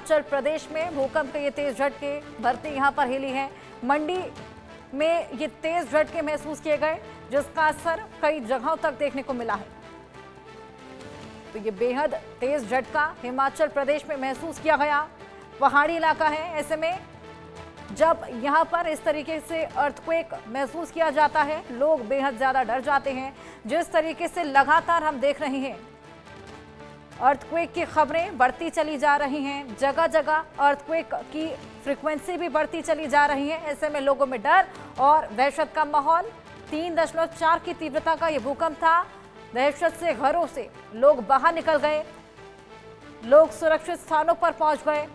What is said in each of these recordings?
हिमाचल प्रदेश में भूकंप के ये तेज झटके, धरती यहां पर हिली है। मंडी में ये तेज झटके महसूस किए गए, जिसका असर कई जगहों तक देखने को मिला है। तो ये बेहद तेज झटका हिमाचल प्रदेश में महसूस किया गया। पहाड़ी इलाका है, ऐसे में जब यहां पर इस तरीके से अर्थक्वेक महसूस किया जाता है, लोग बेहद ज्यादा डर जाते हैं। जिस तरीके से लगातार हम देख रहे हैं अर्थक्वेक की खबरें बढ़ती चली जा रही हैं, जगह जगह अर्थक्वेक की फ्रीक्वेंसी भी बढ़ती चली जा रही है। ऐसे में लोगों में डर और दहशत का माहौल। 3.4 की तीव्रता का यह भूकंप था। दहशत से घरों से लोग बाहर निकल गए, लोग सुरक्षित स्थानों पर पहुंच गए।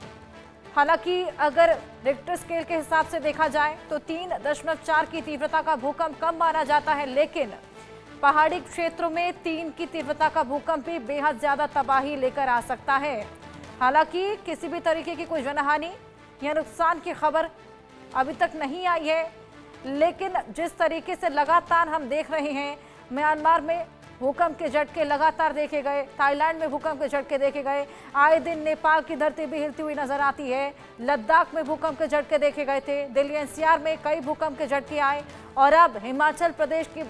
हालांकि अगर रिक्टर स्केल के हिसाब से देखा जाए तो 3.4 की तीव्रता का भूकंप कम माना जाता है, लेकिन पहाड़ी क्षेत्रों में 3 की तीव्रता का भूकंप भी बेहद ज्यादा तबाही लेकर आ सकता है। हालांकि किसी भी तरीके की कोई जनहानि या नुकसान की खबर अभी तक नहीं आई है, लेकिन जिस तरीके से लगातार हम देख रहे हैं, म्यांमार में भूकंप के झटके लगातार देखे गए, थाईलैंड में भूकंप के झटके देखे गए, आए दिन नेपाल की धरती भी हिलती हुई नजर आती है। लद्दाख में भूकंप के झटके देखे गए थे, दिल्ली एनसीआर में कई भूकंप के झटके आए और अब हिमाचल प्रदेश की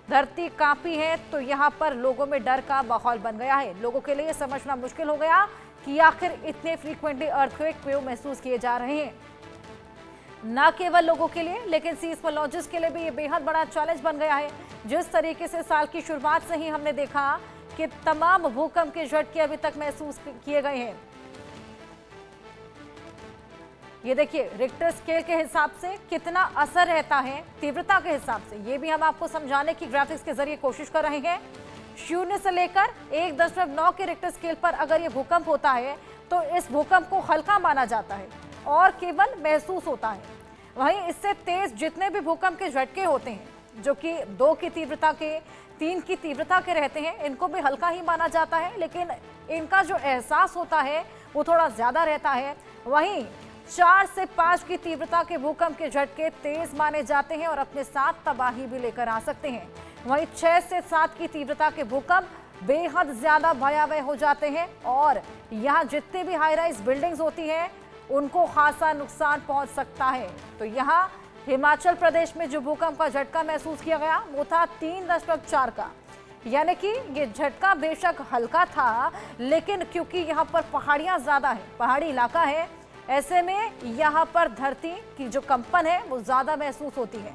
धरती कांपी है। तो यहाँ पर लोगों में डर का माहौल बन गया है। लोगों के लिए समझना मुश्किल हो गया कि आखिर इतने फ्रीक्वेंटली अर्थक्वेक क्यों महसूस किए जा रहे हैं। न केवल लोगों के लिए, लेकिन सीस्मोलॉजिस्ट के लिए भी ये बेहद बड़ा चैलेंज बन गया है। जिस तरीके से साल की शुरुआत से ही हमने देखा कि तमाम भूकंप के झटके अभी तक महसूस किए गए हैं। ये देखिए रिक्टर स्केल के हिसाब से कितना असर रहता है, तीव्रता के हिसाब से, ये भी हम आपको समझाने की ग्राफिक्स के जरिए कोशिश कर रहे हैं। 0 से लेकर 1.9 के रिक्टर स्केल पर अगर ये भूकंप होता है तो इस भूकंप को हल्का माना जाता है और केवल महसूस होता है। वहीं इससे तेज जितने भी भूकंप के झटके होते हैं, जो कि 2 की तीव्रता के, 3 की तीव्रता के रहते हैं, इनको भी हल्का ही माना जाता है, लेकिन इनका जो एहसास होता है वो थोड़ा ज्यादा रहता है। वहीं 4 से 5 की तीव्रता के भूकंप के झटके तेज माने जाते हैं और अपने साथ तबाही भी लेकर आ सकते हैं। वहीं 6 से 7 की तीव्रता के भूकंप बेहद ज्यादा भयावह हो जाते हैं और यहाँ जितनी भी हाई राइज बिल्डिंग्स होती हैं उनको खासा नुकसान पहुंच सकता है। तो यहाँ हिमाचल प्रदेश में जो भूकंप का झटका महसूस किया गया वो था 3.4 का, यानी कि ये झटका बेशक हल्का था, लेकिन क्योंकि यहाँ पर पहाड़ियां ज्यादा है, पहाड़ी इलाका है, ऐसे में यहाँ पर धरती की जो कंपन है वो ज्यादा महसूस होती है।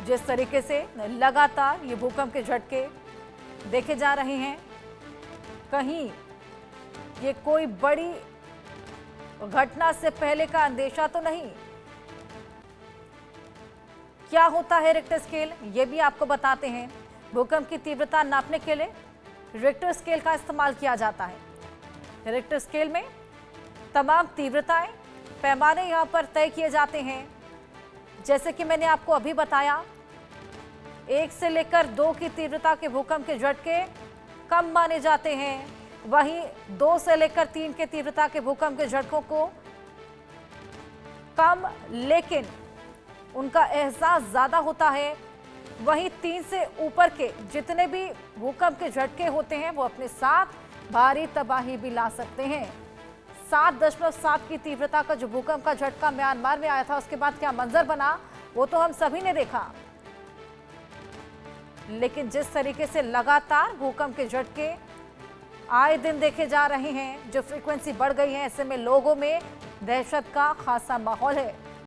जिस तरीके से लगातार ये भूकंप के झटके देखे जा रहे हैं, कहीं ये कोई बड़ी घटना से पहले का अंदेशा तो नहीं। क्या होता है रिक्टर स्केल, ये भी आपको बताते हैं। भूकंप की तीव्रता नापने के लिए रिक्टर स्केल का इस्तेमाल किया जाता है। रिक्टर स्केल में तमाम तीव्रताएं, पैमाने यहां पर तय किए जाते हैं। जैसे कि मैंने आपको अभी बताया, 1 से लेकर 2 की तीव्रता के भूकंप के झटके कम माने जाते हैं। वहीं 2 से लेकर 3 के तीव्रता के भूकंप के झटकों को कम, लेकिन उनका एहसास ज्यादा होता है। वहीं 3 से ऊपर के जितने भी भूकंप के झटके होते हैं वो अपने साथ भारी तबाही भी ला सकते हैं। 7.7 की तीव्रता का जो भूकंप का झटका म्यांमार में आया था, उसके बाद क्या मंजर बना वो तो हम सभी ने देखा। लेकिन जिस तरीके से लगातार भूकंप के झटके आए दिन देखे जा रहे हैं, जो फ्रीक्वेंसी बढ़ गई है, ऐसे में लोगों में दहशत का खासा माहौल है।